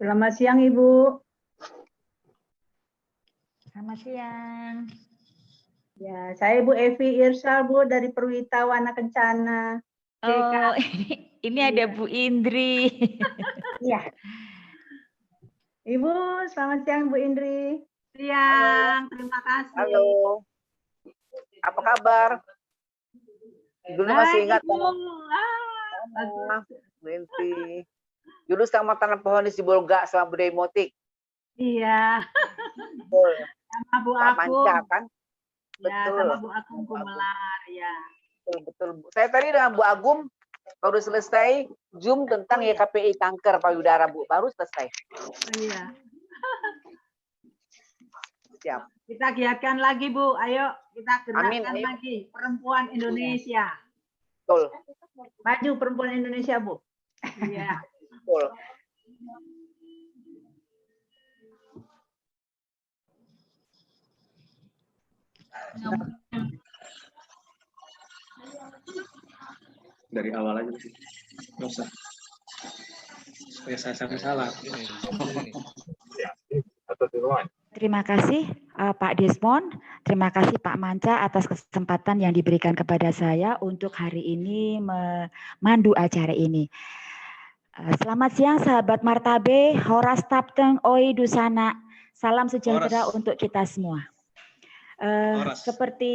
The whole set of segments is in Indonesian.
Selamat siang, Ibu. Selamat siang. Ya, saya Ibu Evi Irsal, Bu, dari Perwita Wana Kencana. Oh, ini ada Bu Indri. Iya. Ibu, selamat siang, Bu Indri. Siang, terima kasih. Halo, apa kabar? Dulu masih ingat Ibu. Bu Enti. Dulu sama tanam pohon di Sibolga sama budaya motik. Iya, Betul. sama Bu Pak Akung. Manca kan? Ya, Betul. sama Bu Akung Gumelar, ya. Betul. Saya tadi dengan Bu Agum baru selesai Zoom tentang YKPI kanker payudara, Bu. Baru selesai. Oh, iya. Siap. Kita giatkan lagi, Bu. Ayo, kita Amin, gerakkan ayo. lagi perempuan Indonesia. Betul. Maju perempuan Indonesia, Bu. Iya. Betul. Dari awal aja sih, nggak usah supaya saya sampai salah. Terima kasih Pak Desmond, terima kasih Pak Manca atas kesempatan yang diberikan kepada saya untuk hari ini memandu acara ini. Selamat siang sahabat Martabe, Horas Tapteng Oi Dusana, salam sejahtera untuk kita semua. Seperti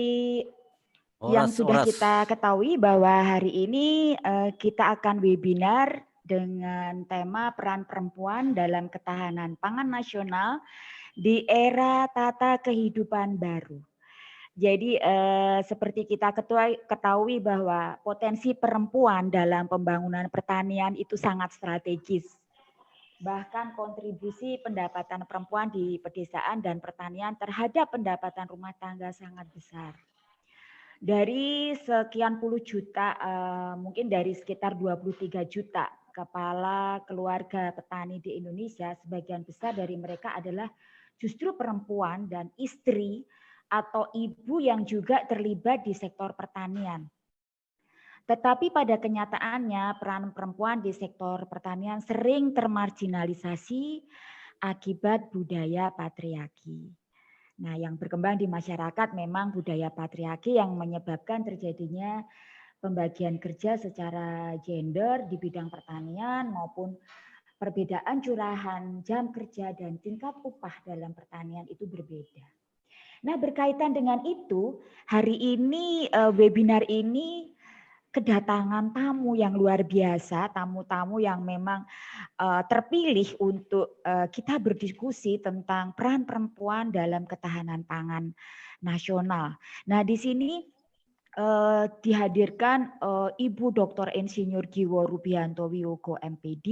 yang sudah kita ketahui bahwa hari ini kita akan webinar dengan tema peran perempuan dalam ketahanan pangan nasional di era tata kehidupan baru. Jadi seperti kita ketahui bahwa potensi perempuan dalam pembangunan pertanian itu sangat strategis. Bahkan kontribusi pendapatan perempuan di pedesaan dan pertanian terhadap pendapatan rumah tangga sangat besar. Dari sekian puluh juta, mungkin dari sekitar 23 juta kepala keluarga petani di Indonesia, sebagian besar dari mereka adalah justru perempuan dan istri atau ibu yang juga terlibat di sektor pertanian. Tetapi pada kenyataannya peran perempuan di sektor pertanian sering termarginalisasi akibat budaya patriarki. Nah, yang berkembang di masyarakat memang budaya patriarki yang menyebabkan terjadinya pembagian kerja secara gender di bidang pertanian maupun perbedaan curahan jam kerja dan tingkat upah dalam pertanian itu berbeda. Nah, berkaitan dengan itu, hari ini webinar ini kedatangan tamu yang luar biasa, tamu-tamu yang memang terpilih untuk kita berdiskusi tentang peran perempuan dalam ketahanan pangan nasional. Nah, di sini dihadirkan Ibu Dr. Insinyur Giwo Rubianto Wiyogo MPD,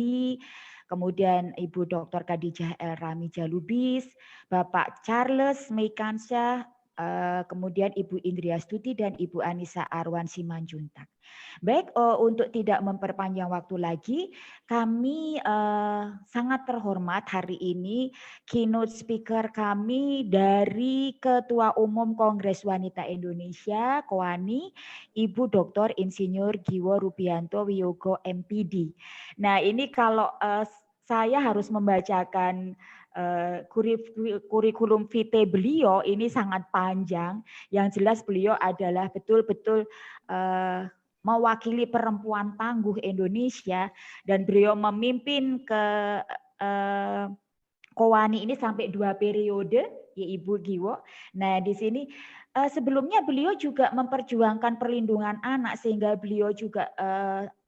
kemudian Ibu Dr. Khadijah El Rami Jalubis, Bapak Charles Meikansyah, kemudian Ibu Indria Stuti dan Ibu Anissa Arwan Simanjuntak. Baik, untuk tidak memperpanjang waktu lagi, kami sangat terhormat hari ini keynote speaker kami dari Ketua Umum Kongres Wanita Indonesia, KOWANI, Ibu Dr. Insinyur Giwo Rubianto Wiyogo MPD. Nah, ini kalau saya harus membacakan kurikulum vitae beliau ini sangat panjang. Yang jelas beliau adalah betul-betul mewakili perempuan tangguh Indonesia dan beliau memimpin ke KOWANI ini sampai 2 periode, ya Ibu Giwo. Nah, di sini sebelumnya beliau juga memperjuangkan perlindungan anak sehingga beliau juga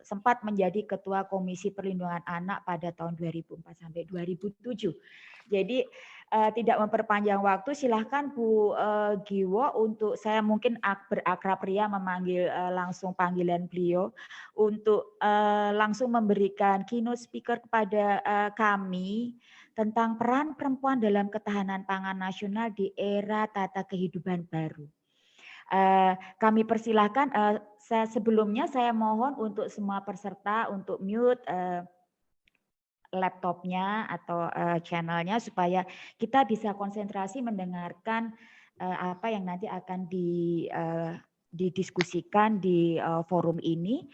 sempat menjadi Ketua Komisi Perlindungan Anak pada tahun 2004 sampai 2007. Jadi tidak memperpanjang waktu, silahkan Bu Giwo untuk saya mungkin berakrab ria memanggil langsung panggilan beliau untuk langsung memberikan keynote speaker kepada kami tentang peran perempuan dalam ketahanan pangan nasional di era tata kehidupan baru. Kami persilahkan, sebelumnya saya mohon untuk semua peserta untuk mute laptopnya atau channelnya supaya kita bisa konsentrasi mendengarkan apa yang nanti akan didiskusikan di forum ini.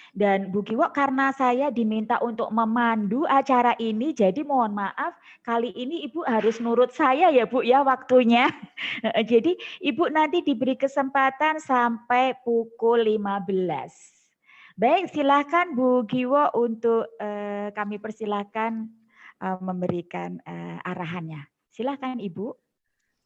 Dan Bu Kiwo, karena saya diminta untuk memandu acara ini, jadi mohon maaf kali ini Ibu harus nurut saya ya Bu ya waktunya. Jadi Ibu nanti diberi kesempatan sampai pukul 15. Baik, silakan Bu Kiwo untuk kami persilahkan memberikan arahannya. Silakan Ibu.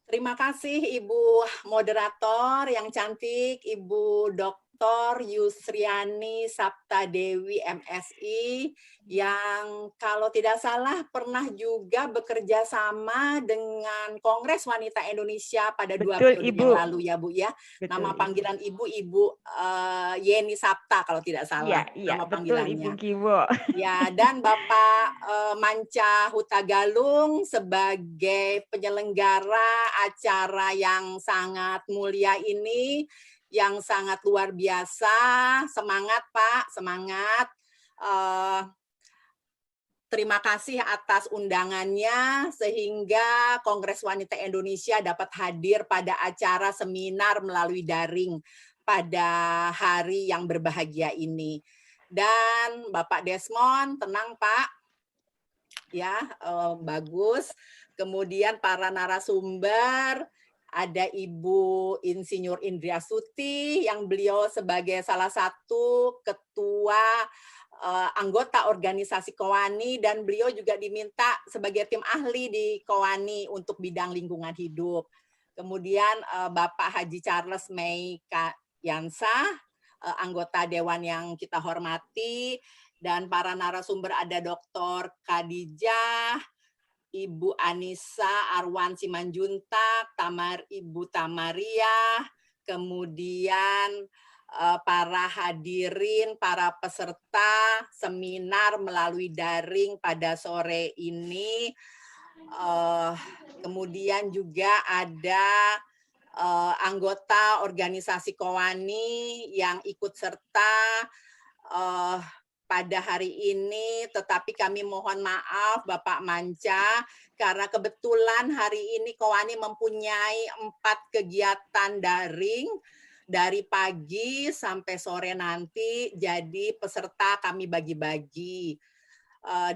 Terima kasih Ibu moderator yang cantik, Ibu Dr. Yusriani Sapta Dewi MSI, yang kalau tidak salah pernah juga bekerja sama dengan Kongres Wanita Indonesia pada 2 periode yang lalu ya Bu ya. Betul, nama panggilan Ibu Yeni Sapta kalau tidak salah. Iya, nama betul panggilannya. Ibu Kiwo. Ya, dan Bapak Manca Hutagalung sebagai penyelenggara acara yang sangat mulia ini, yang sangat luar biasa. Semangat Pak, semangat. Terima kasih atas undangannya sehingga Kongres Wanita Indonesia dapat hadir pada acara seminar melalui daring pada hari yang berbahagia ini. Dan Bapak Desmond, tenang Pak, ya bagus. Kemudian para narasumber, ada Ibu Insinyur Indria Suti yang beliau sebagai salah satu ketua anggota organisasi Kowani, dan beliau juga diminta sebagai tim ahli di Kowani untuk bidang lingkungan hidup. Kemudian Bapak Haji Charles May Yansah, anggota dewan yang kita hormati, dan para narasumber ada Dr. Khadijah, Ibu Anissa Arwan Simanjuntak, Ibu Tamaria, kemudian para hadirin, para peserta seminar melalui daring pada sore ini. Kemudian juga ada anggota organisasi Kowani yang ikut serta pada hari ini, tetapi kami mohon maaf Bapak Manca, karena kebetulan hari ini Kowani mempunyai 4 kegiatan daring dari pagi sampai sore nanti, jadi peserta kami bagi-bagi.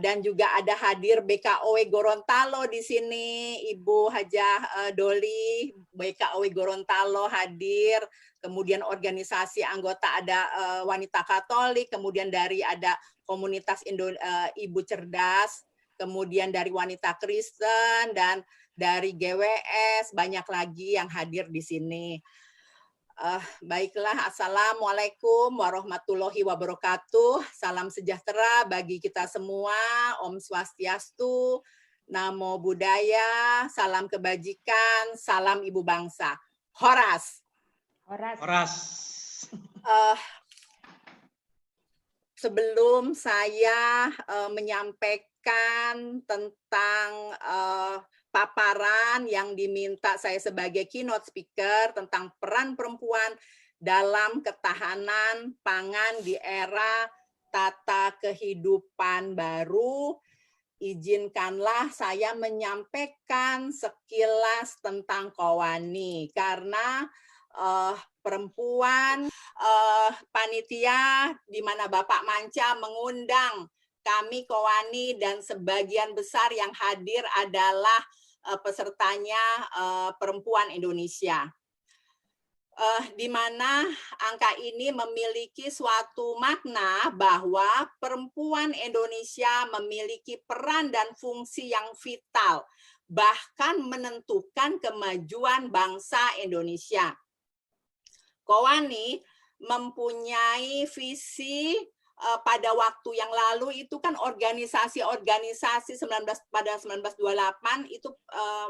Dan juga ada hadir BKOW Gorontalo di sini, Ibu Hajah Doli, BKOW Gorontalo hadir, kemudian organisasi anggota ada Wanita Katolik, kemudian dari ada komunitas Ibu Cerdas, kemudian dari Wanita Kristen, dan dari GWS, banyak lagi yang hadir di sini. Baiklah, Assalamualaikum warahmatullahi wabarakatuh. Salam sejahtera bagi kita semua. Om Swastiastu, Namo Buddhaya, salam kebajikan, salam ibu bangsa. Horas. Horas. Sebelum saya menyampaikan tentang paparan yang diminta saya sebagai keynote speaker tentang peran perempuan dalam ketahanan pangan di era tata kehidupan baru, izinkanlah saya menyampaikan sekilas tentang Kowani, karena perempuan panitia di mana Bapak Manca mengundang kami Kowani, dan sebagian besar yang hadir adalah pesertanya perempuan Indonesia. Di mana angka ini memiliki suatu makna bahwa perempuan Indonesia memiliki peran dan fungsi yang vital, bahkan menentukan kemajuan bangsa Indonesia. Kowani mempunyai visi pada waktu yang lalu itu kan organisasi-organisasi pada 1928 itu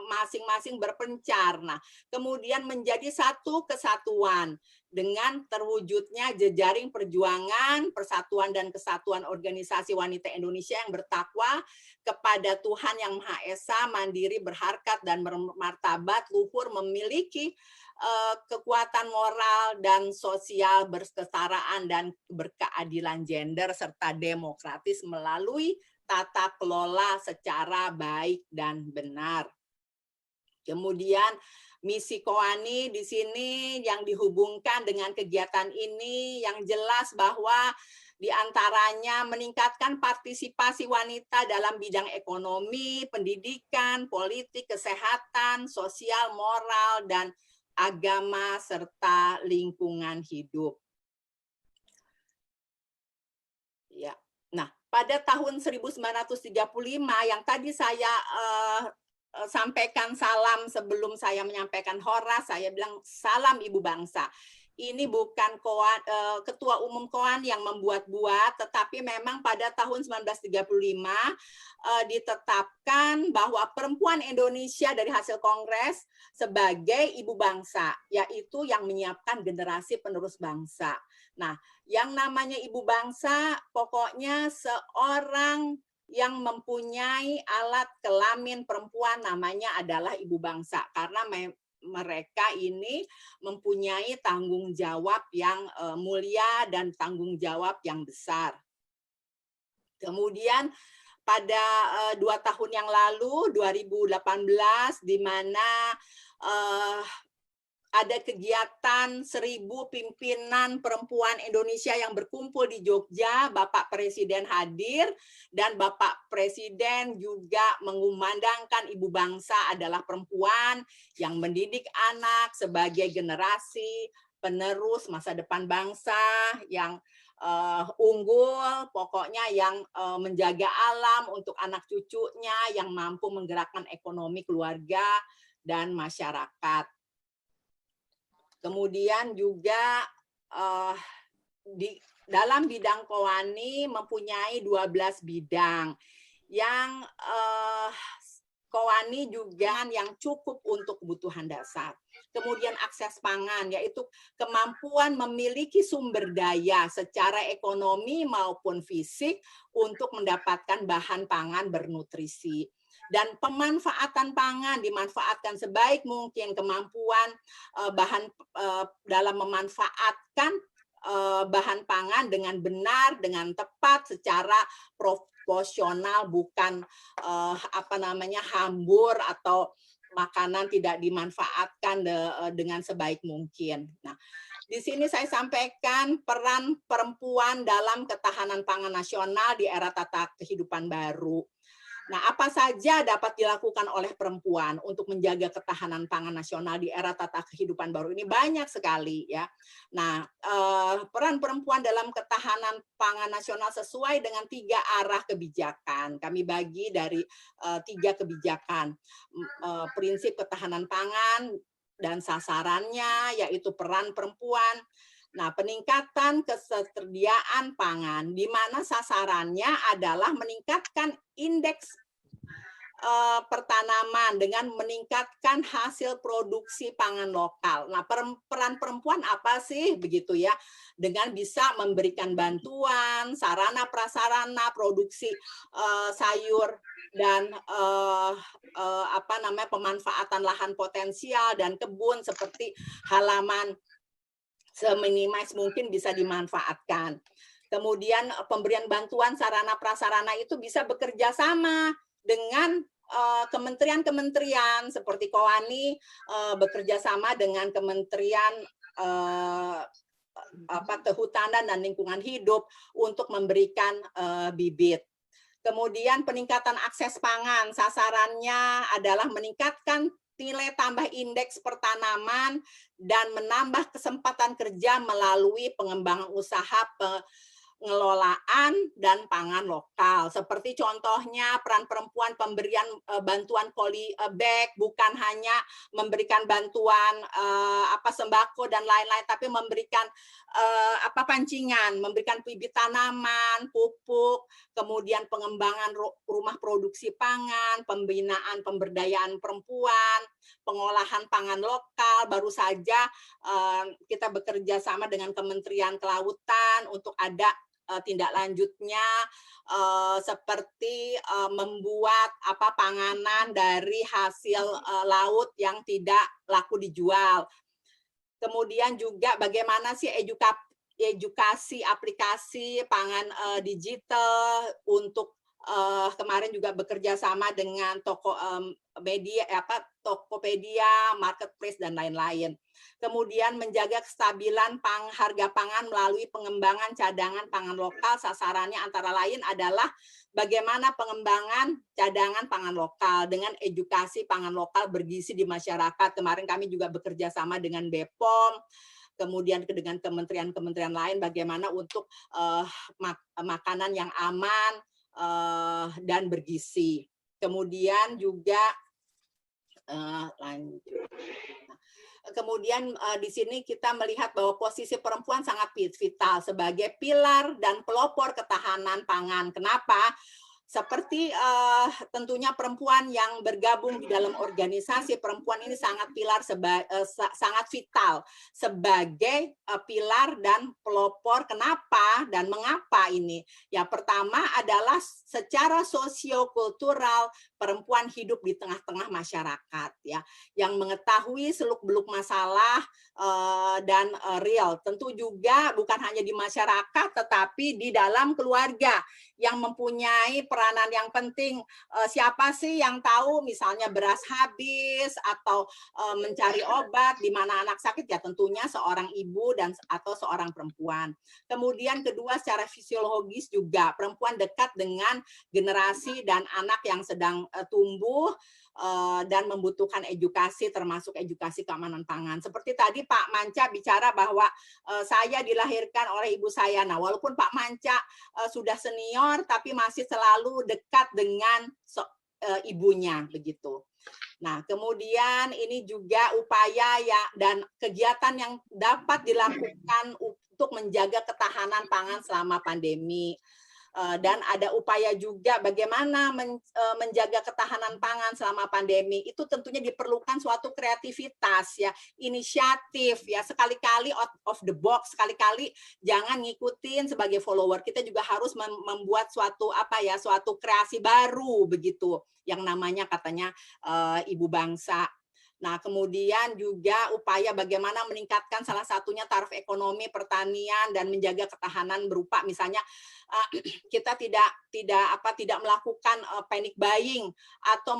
masing-masing berpencar. Nah, kemudian menjadi satu kesatuan dengan terwujudnya jejaring perjuangan, persatuan dan kesatuan organisasi wanita Indonesia yang bertakwa kepada Tuhan Yang Maha Esa, mandiri, berharkat dan bermartabat, luhur, memiliki kekuatan moral dan sosial, berkesetaraan dan berkeadilan gender serta demokratis melalui tata kelola secara baik dan benar. Kemudian misi Kowani di sini yang dihubungkan dengan kegiatan ini, yang jelas bahwa di antaranya meningkatkan partisipasi wanita dalam bidang ekonomi, pendidikan, politik, kesehatan, sosial, moral, dan agama, serta lingkungan hidup. Ya. Nah, pada tahun 1935 yang tadi saya sampaikan salam sebelum saya menyampaikan hora, saya bilang salam Ibu Bangsa. Ini bukan Ketua Umum KOAN yang membuat-buat, tetapi memang pada tahun 1935 ditetapkan bahwa perempuan Indonesia dari hasil kongres sebagai ibu bangsa, yaitu yang menyiapkan generasi penerus bangsa. Nah, yang namanya ibu bangsa pokoknya seorang yang mempunyai alat kelamin perempuan namanya adalah ibu bangsa, karena mereka ini mempunyai tanggung jawab yang mulia dan tanggung jawab yang besar. Kemudian pada 2 tahun yang lalu, 2018, di mana ada kegiatan 1.000 pimpinan perempuan Indonesia yang berkumpul di Jogja, Bapak Presiden hadir, dan Bapak Presiden juga mengumandangkan ibu bangsa adalah perempuan yang mendidik anak sebagai generasi penerus masa depan bangsa, yang unggul, pokoknya yang menjaga alam untuk anak cucunya, yang mampu menggerakkan ekonomi keluarga dan masyarakat. Kemudian juga dalam bidang Kowani mempunyai 12 bidang yang Kowani juga yang cukup untuk kebutuhan dasar. Kemudian akses pangan, yaitu kemampuan memiliki sumber daya secara ekonomi maupun fisik untuk mendapatkan bahan pangan bernutrisi. Dan pemanfaatan pangan dimanfaatkan sebaik mungkin, kemampuan dalam memanfaatkan bahan pangan dengan benar, dengan tepat, secara proporsional, bukan hambur atau makanan tidak dimanfaatkan dengan sebaik mungkin. Nah, di sini saya sampaikan peran perempuan dalam ketahanan pangan nasional di era tata kehidupan baru. Nah, apa saja dapat dilakukan oleh perempuan untuk menjaga ketahanan pangan nasional di era tata kehidupan baru ini? Banyak sekali ya. Nah, peran perempuan dalam ketahanan pangan nasional sesuai dengan 3 arah kebijakan. Kami bagi dari 3 kebijakan. Prinsip ketahanan pangan dan sasarannya, yaitu peran perempuan. Nah, peningkatan ketersediaan pangan, di mana sasarannya adalah meningkatkan indeks pertanaman dengan meningkatkan hasil produksi pangan lokal. Nah, peran perempuan apa sih begitu ya? Dengan bisa memberikan bantuan, sarana prasarana produksi sayur dan pemanfaatan lahan potensial dan kebun seperti halaman seminimalis mungkin bisa dimanfaatkan. Kemudian pemberian bantuan sarana prasarana itu bisa bekerja sama dengan kementerian-kementerian seperti Kowani, bekerja sama dengan Kementerian Kehutanan dan Lingkungan Hidup untuk memberikan bibit. Kemudian peningkatan akses pangan, sasarannya adalah meningkatkan nilai tambah indeks pertanaman dan menambah kesempatan kerja melalui pengembangan usaha pengelolaan dan pangan lokal. Seperti contohnya peran perempuan pemberian bantuan polybag, bukan hanya memberikan bantuan sembako dan lain-lain, tapi memberikan pancingan, memberikan bibit tanaman, pupuk, kemudian pengembangan rumah produksi pangan, pembinaan pemberdayaan perempuan, pengolahan pangan lokal. Baru saja kita bekerja sama dengan Kementerian Kelautan untuk ada tindak lanjutnya seperti membuat panganan dari hasil laut yang tidak laku dijual. Kemudian juga bagaimana sih edukasi aplikasi pangan digital untuk kemarin juga bekerja sama dengan Tokopedia, Marketplace dan lain-lain. Kemudian menjaga kestabilan harga pangan melalui pengembangan cadangan pangan lokal. Sasarannya antara lain adalah bagaimana pengembangan cadangan pangan lokal dengan edukasi pangan lokal bergizi di masyarakat. Kemarin kami juga bekerja sama dengan BPOM, kemudian dengan kementerian-kementerian lain bagaimana untuk makanan yang aman dan bergizi. Kemudian juga lanjut. Kemudian di sini kita melihat bahwa posisi perempuan sangat vital sebagai pilar dan pelopor ketahanan pangan. Kenapa? Seperti tentunya perempuan yang bergabung di dalam organisasi, perempuan ini sangat sangat vital sebagai pilar dan pelopor. Kenapa dan mengapa ini? Ya, pertama adalah secara sosiokultural perempuan hidup di tengah-tengah masyarakat, ya, yang mengetahui seluk-beluk masalah dan real. Tentu juga bukan hanya di masyarakat, tetapi di dalam keluarga yang mempunyai peranan yang penting. Siapa sih yang tahu misalnya beras habis atau mencari obat di mana anak sakit? Ya tentunya seorang ibu atau seorang perempuan. Kemudian kedua, secara fisiologis juga perempuan dekat dengan generasi dan anak yang sedang tumbuh dan membutuhkan edukasi, termasuk edukasi keamanan pangan. Seperti tadi Pak Manca bicara bahwa saya dilahirkan oleh ibu saya. Nah, walaupun Pak Manca sudah senior, tapi masih selalu dekat dengan ibunya, begitu. Nah, kemudian ini juga upaya dan kegiatan yang dapat dilakukan untuk menjaga ketahanan pangan selama pandemi. Dan ada upaya juga bagaimana menjaga ketahanan pangan selama pandemi. Itu tentunya diperlukan suatu kreativitas, ya, inisiatif, ya, sekali-kali out of the box, sekali-kali jangan ngikutin sebagai follower. Kita juga harus membuat suatu suatu kreasi baru begitu, yang namanya katanya ibu bangsa. Nah, kemudian juga upaya bagaimana meningkatkan salah satunya taraf ekonomi pertanian dan menjaga ketahanan berupa misalnya kita tidak melakukan panic buying atau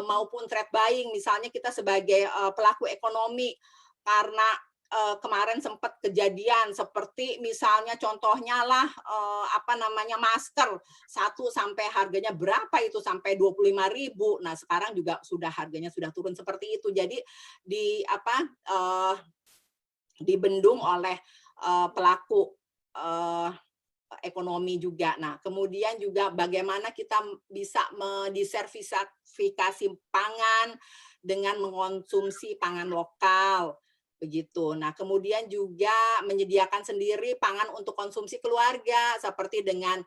maupun trade buying. Misalnya kita sebagai pelaku ekonomi karena kemarin sempat kejadian seperti misalnya contohnya lah masker satu sampai harganya berapa itu sampai 25.000. Nah, sekarang juga harganya sudah turun seperti itu. Jadi dibendung oleh pelaku ekonomi juga. Nah, kemudian juga bagaimana kita bisa mendiversifikasi pangan dengan mengonsumsi pangan lokal. Begitu. Nah, kemudian juga menyediakan sendiri pangan untuk konsumsi keluarga, seperti dengan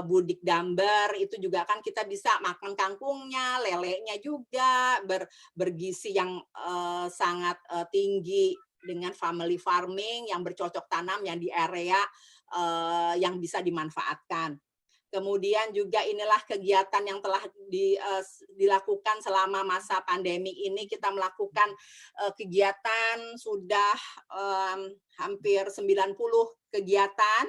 budik damber, itu juga kan kita bisa makan kangkungnya, lelenya juga, bergizi yang sangat tinggi dengan family farming yang bercocok tanam yang di area yang bisa dimanfaatkan. Kemudian juga inilah kegiatan yang telah dilakukan selama masa pandemi ini. Kita melakukan kegiatan sudah hampir 90 kegiatan,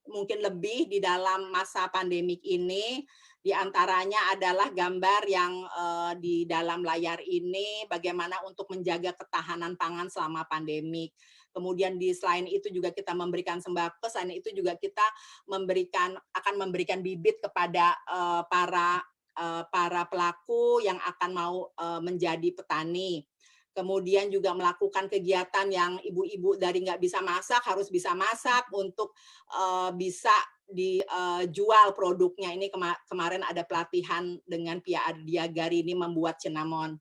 mungkin lebih di dalam masa pandemik ini. Di antaranya adalah gambar yang di dalam layar ini, bagaimana untuk menjaga ketahanan pangan selama pandemik. Kemudian selain itu juga kita memberikan sembako, selain itu juga kita akan memberikan bibit kepada para pelaku yang akan mau menjadi petani. Kemudian juga melakukan kegiatan yang ibu-ibu dari nggak bisa masak harus bisa masak untuk bisa dijual produknya. Ini kemarin ada pelatihan dengan Pia Ardiagarini membuat cinnamon.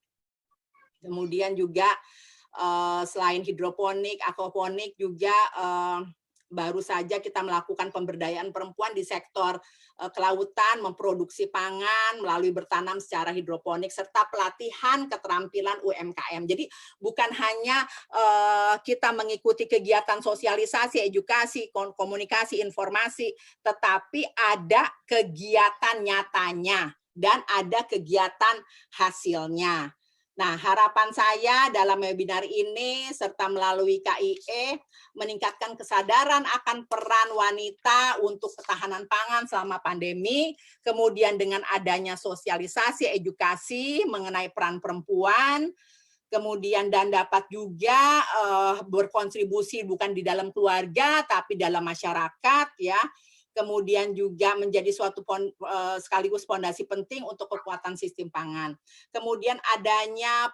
Kemudian juga selain hidroponik, aquaponik juga baru saja kita melakukan pemberdayaan perempuan di sektor kelautan, memproduksi pangan melalui bertanam secara hidroponik, serta pelatihan keterampilan UMKM. Jadi bukan hanya kita mengikuti kegiatan sosialisasi, edukasi, komunikasi, informasi, tetapi ada kegiatan nyatanya dan ada kegiatan hasilnya. Nah, harapan saya dalam webinar ini serta melalui KIE meningkatkan kesadaran akan peran wanita untuk ketahanan pangan selama pandemi, kemudian dengan adanya sosialisasi, edukasi mengenai peran perempuan, kemudian dan dapat juga berkontribusi bukan di dalam keluarga tapi dalam masyarakat ya. Kemudian juga menjadi suatu sekaligus fondasi penting untuk kekuatan sistem pangan. Kemudian adanya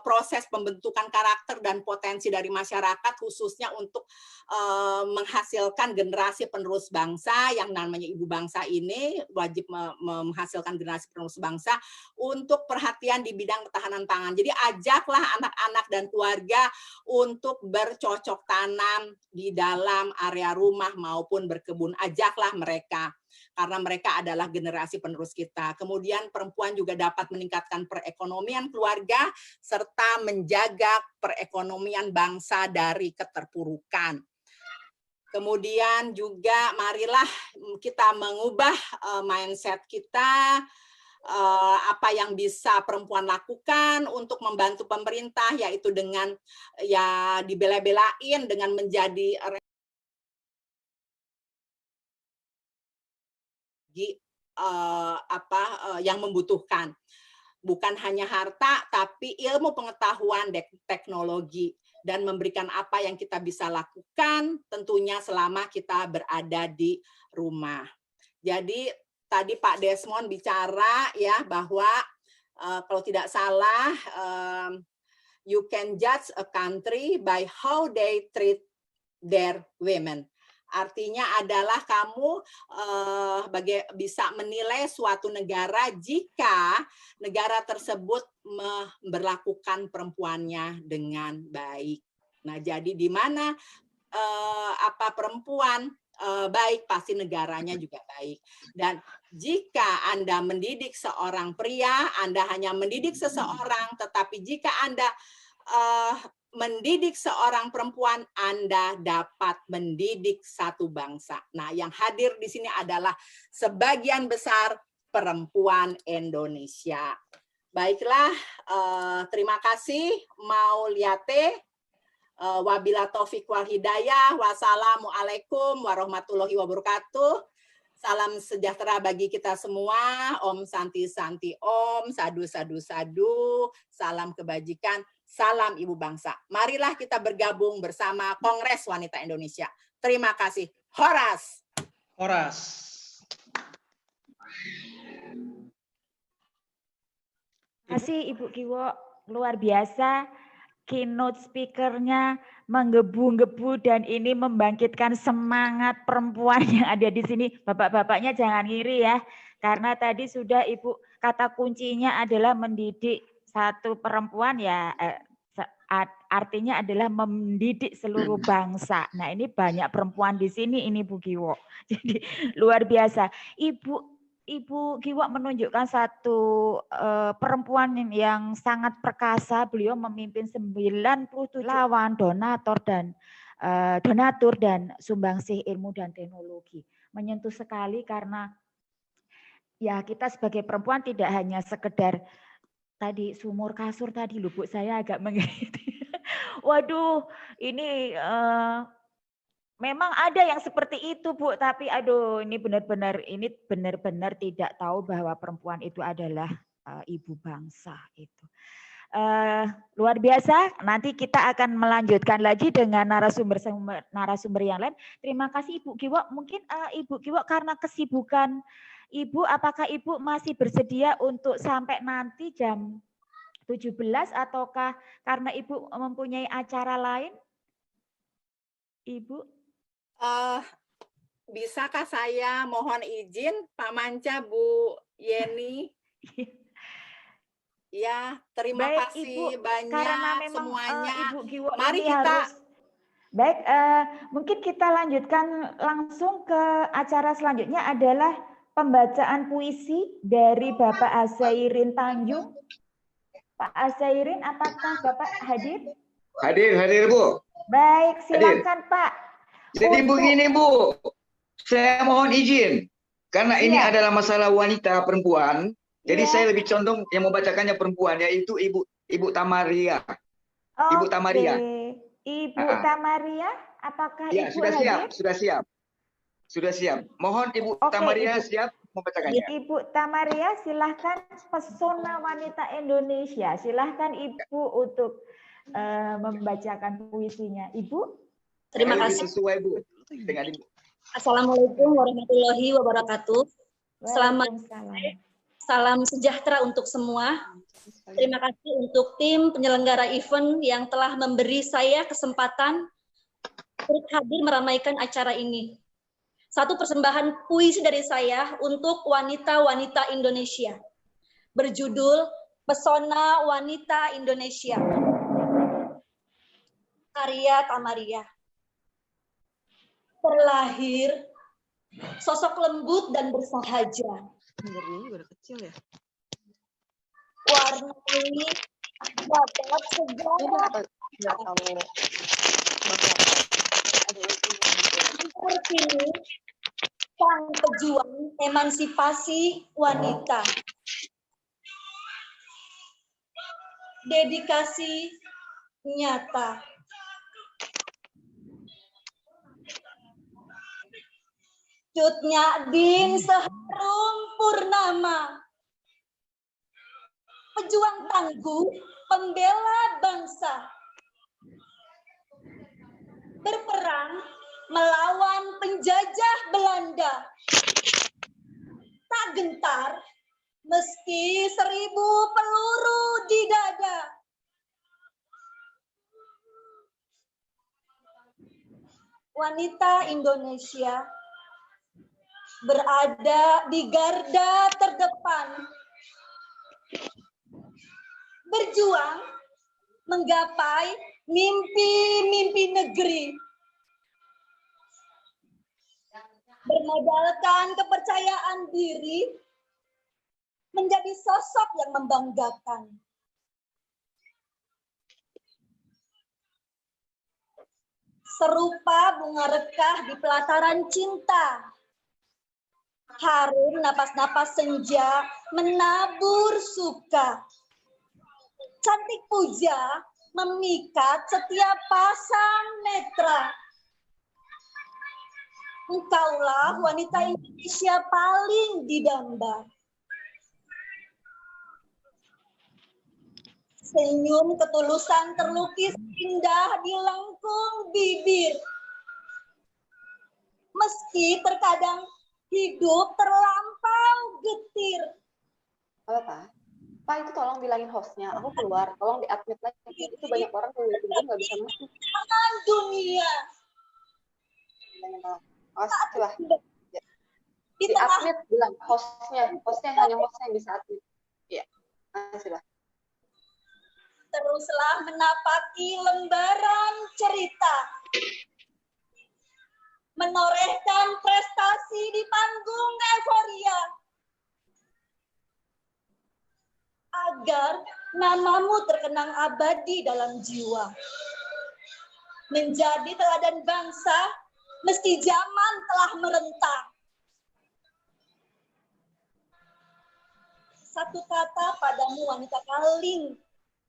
proses pembentukan karakter dan potensi dari masyarakat khususnya untuk menghasilkan generasi penerus bangsa yang namanya ibu bangsa ini wajib menghasilkan generasi penerus bangsa untuk perhatian di bidang ketahanan pangan. Jadi ajaklah anak-anak dan keluarga untuk bercocok tanam di dalam area rumah maupun berkebun. Ajaklah mereka. Karena mereka adalah generasi penerus kita. Kemudian perempuan juga dapat meningkatkan perekonomian keluarga serta menjaga perekonomian bangsa dari keterpurukan. Kemudian juga marilah kita mengubah mindset kita, apa yang bisa perempuan lakukan untuk membantu pemerintah, yaitu dengan ya dibela-belain dengan menjadi yang membutuhkan. Bukan hanya harta, tapi ilmu pengetahuan, teknologi, dan memberikan apa yang kita bisa lakukan tentunya selama kita berada di rumah. Jadi tadi Pak Desmond bicara ya bahwa kalau tidak salah you can judge a country by how they treat their women. Artinya adalah kamu bisa menilai suatu negara jika negara tersebut memperlakukan perempuannya dengan baik. Nah, jadi di mana perempuan baik, pasti negaranya juga baik. Dan jika Anda mendidik seorang pria, Anda hanya mendidik seseorang, tetapi jika Anda mendidik seorang perempuan, Anda dapat mendidik satu bangsa. Nah, yang hadir di sini adalah sebagian besar perempuan Indonesia. Baiklah, terima kasih Mauliate. Wabila taufiq wal hidayah. Wassalamualaikum warahmatullahi wabarakatuh. Salam sejahtera bagi kita semua. Om Santi Santi Om. Sadu Sadu Sadu. Salam kebajikan. Salam Ibu Bangsa. Marilah kita bergabung bersama Kongres Wanita Indonesia. Terima kasih. Horas. Horas. Terima kasih Ibu Kiwo, luar biasa. Keynote speaker-nya menggebu-gebu dan ini membangkitkan semangat perempuan yang ada di sini. Bapak-bapaknya jangan ngiri ya, karena tadi sudah Ibu kata kuncinya adalah mendidik satu perempuan ya, artinya adalah mendidik seluruh bangsa. Nah ini banyak perempuan di sini ini Bu Kiwo. Jadi luar biasa. Ibu Kiwo menunjukkan satu perempuan yang sangat perkasa. Beliau memimpin 97 lawan donatur dan sumbangsih ilmu dan teknologi. Menyentuh sekali karena ya kita sebagai perempuan tidak hanya sekedar tadi sumur kasur tadi loh Bu, saya agak mengerti. Waduh, ini memang ada yang seperti itu Bu, tapi aduh ini benar-benar tidak tahu bahwa perempuan itu adalah ibu bangsa itu. Luar biasa. Nanti kita akan melanjutkan lagi dengan narasumber yang lain. Terima kasih Ibu Kiwo. Mungkin Ibu Kiwo karena kesibukan Ibu, apakah Ibu masih bersedia untuk sampai nanti jam 17 ataukah karena Ibu mempunyai acara lain? Ibu? Bisakah saya mohon izin Pak Manca, Bu Yeni? Ya, terima baik, kasih Ibu, banyak semuanya. Ibu Kiwo mari kita baik, mungkin kita lanjutkan langsung ke acara selanjutnya adalah pembacaan puisi dari Bapak Azairin Tanjung. Pak Azairin, apakah Bapak hadir? Hadir Bu. Baik, silakan hadir. Pak. Jadi begini Bu, saya mohon izin karena ini adalah masalah wanita perempuan. Jadi Iya. saya lebih condong yang membacakannya perempuan, yaitu Ibu Tamaria. Ibu Tamaria. Ibu Tamaria, apakah Ya, Ibu sudah hadir? siap, sudah siap. Sudah siap. Mohon Ibu Oke, Tamaria Ibu. siap membacakannya. Ibu Tamaria, silahkan pesona wanita Indonesia. Silahkan Ibu untuk membacakan puisinya. Ibu? Terima Lebih kasih. sesuai Bu dengan Ibu. Assalamualaikum warahmatullahi wabarakatuh. Selamat Waalaikumsalam. salam sejahtera untuk semua. Terima kasih untuk tim penyelenggara event yang telah memberi saya kesempatan untuk hadir meramaikan acara ini. Satu persembahan puisi dari saya untuk wanita-wanita Indonesia. Berjudul Pesona Wanita Indonesia. Karya Tamaria. Terlahir sosok lembut dan bersahaja. Warnai babat sejarah. Terpilih sang pejuang emansipasi wanita. Dedikasi nyata. Cut Nyadin seharum purnama. Pejuang tangguh, pembela bangsa. Berperang melawan penjajah Belanda. Tak gentar, meski 1000 peluru di dada. Wanita Indonesia berada di garda terdepan. Berjuang menggapai mimpi-mimpi negeri. Bermodalkan kepercayaan diri menjadi sosok yang membanggakan. Serupa bunga rekah di pelataran cinta. Harum napas-napas senja menabur suka. Cantik puja memikat setiap pasang netra. Engkaulah wanita Indonesia paling didamba. Senyum ketulusan terlukis indah di lengkung bibir. Meski terkadang hidup terlampau getir. Halo Pak, Pak itu tolong bilangin hostnya, aku keluar, tolong di-admit lagi. Itu banyak orang yang nggak bisa masuk. Jangan dunia. Host, coba. Di tengah Di-admit bilang hostnya hanya hostnya yang bisa admit. Iya, makasih Pak. teruslah menapaki lembaran cerita. Menorehkan prestasi di panggung euforia. Agar namamu terkenang abadi dalam jiwa. Menjadi teladan bangsa meski zaman telah merentang. Satu kata padamu wanita paling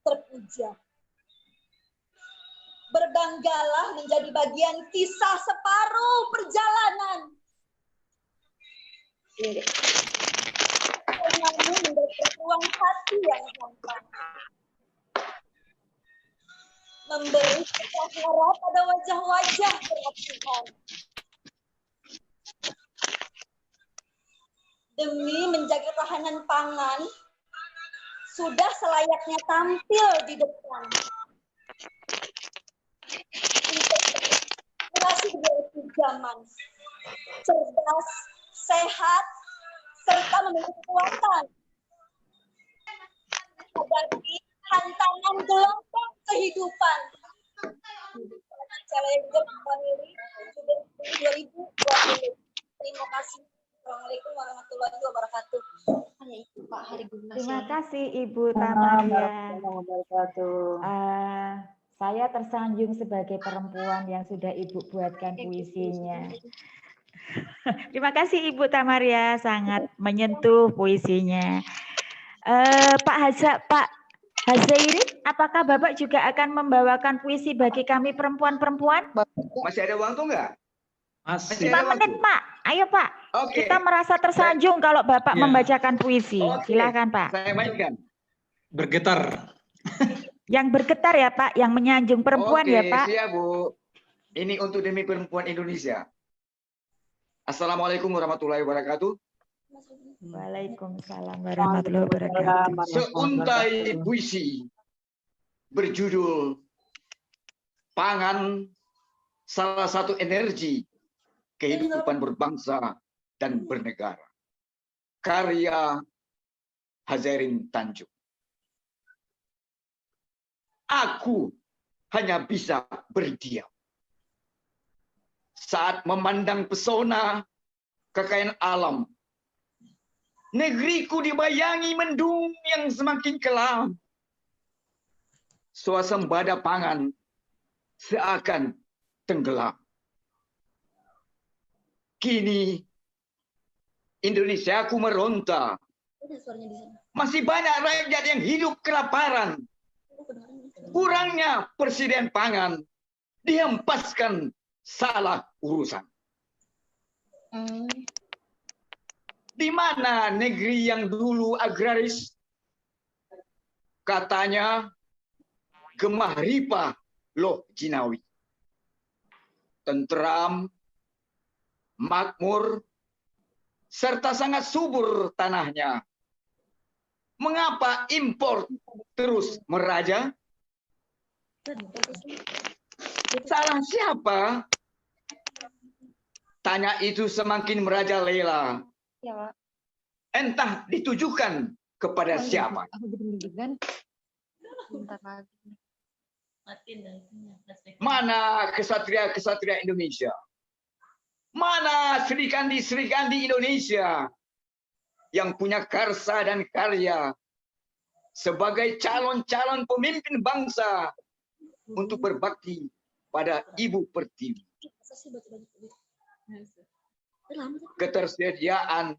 terpuja. Berbanggalah menjadi bagian kisah separuh perjalanan. Kamu menjadi ruang hati yang gampang. Memberi cahaya pada wajah-wajah perhatian. Demi menjaga ketahanan pangan, sudah selayaknya tampil di depan. Generasi zaman, cerdas, sehat, serta memiliki kekuatan. Hadapi tantangan gelombang kehidupan. Challenger Family 2020. Terima kasih. Assalamualaikum warahmatullahi wabarakatuh. Hanya itu Pak Hari Guna. Terima kasih Ibu Tamaria. Wabarakatuh. Saya tersanjung sebagai perempuan yang sudah Ibu buatkan puisinya. Terima kasih Ibu Tamaria, sangat menyentuh puisinya. Pak Hazairin, apakah Bapak juga akan membawakan puisi bagi kami perempuan-perempuan? Masih ada waktu nggak? Masih. 5 menit, Pak. Ayo, Pak. Oke. Kita merasa tersanjung kalau Bapak Ya. membacakan puisi. Oke. Silakan, Pak. Saya mainkan. Bergetar. Yang bergetar ya, Pak. Yang menyanjung perempuan Oke, ya, Pak. siap, Bu. Ini untuk demi perempuan Indonesia. Assalamualaikum warahmatullahi wabarakatuh. Waalaikumsalam warahmatullahi wabarakatuh. Seuntai puisi berjudul Pangan, salah satu energi kehidupan berbangsa dan bernegara. Karya Hazairin Tanjung. Aku hanya bisa berdiam saat memandang pesona kekayaan alam. Negeriku dibayangi mendung yang semakin kelam. Swasembada pangan seakan tenggelam. Kini Indonesiaku meronta. Masih banyak rakyat yang hidup kelaparan. Kurangnya persediaan pangan dihempaskan salah urusan. Di mana negeri yang dulu agraris, katanya gemah ripah loh jinawi. Tentram, makmur, serta sangat subur tanahnya. Mengapa impor terus meraja? Salah siapa? Tanya itu semakin merajalela. Ya, Pak. Entah ditujukan kepada siapa. Mana kesatria-kesatria Indonesia? Mana serikandi-serikandi Indonesia yang punya karsa dan karya sebagai calon-calon pemimpin bangsa untuk berbakti pada Ibu Pertiwi? Ketersediaan,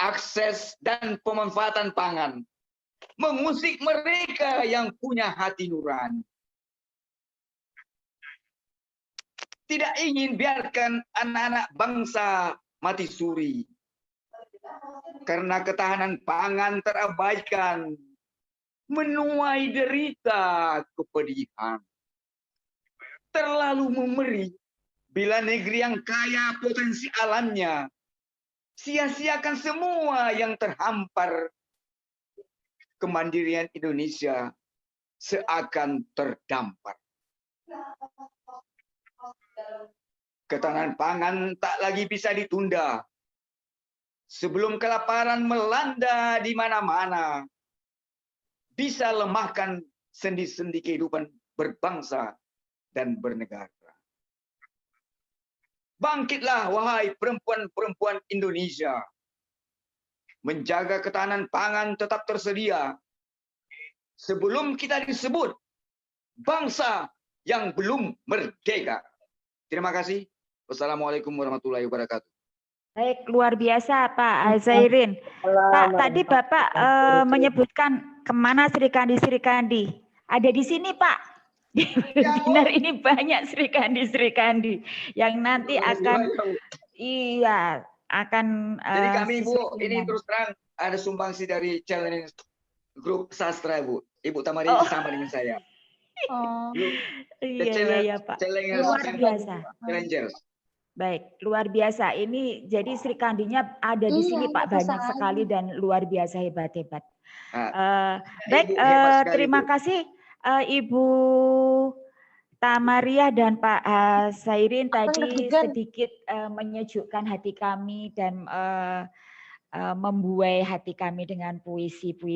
akses, dan pemanfaatan pangan mengusik mereka yang punya hati nurani. Tidak ingin biarkan anak-anak bangsa mati suri karena ketahanan pangan terabaikan, menuai derita kepedihan. Terlalu memberi bila negeri yang kaya potensi alamnya sia-siakan semua yang terhampar. Kemandirian Indonesia seakan terdampar. Ketahanan pangan tak lagi bisa ditunda. Sebelum kelaparan melanda di mana-mana, bisa lemahkan sendi-sendi kehidupan berbangsa dan bernegara. Bangkitlah wahai perempuan-perempuan Indonesia. Menjaga ketahanan pangan tetap tersedia. Sebelum kita disebut bangsa yang belum merdeka. Terima kasih. Wassalamualaikum warahmatullahi wabarakatuh. Baik, luar biasa Pak Hazairin. Pak, tadi Bapak menyebutkan kemana serikandi-serikandi. Ada di sini Pak. Di webinar ini banyak serikandi-serikandi yang nanti akan Jadi kami Bu, ini terus terang ada sumbangsi dari challenge grup sastra Bu. Ibu Tamaria sama dengan saya. Iya Pak. Luar biasa. Challengers. Baik, luar biasa. Ini jadi serikandinya ada di sini Pak, banyak sekali dan luar biasa hebat-hebat. Baik, terima kasih Ibu Tamaria dan Pak Hazairin tadi sedikit menyejukkan hati kami dan membuai hati kami dengan puisi-puisi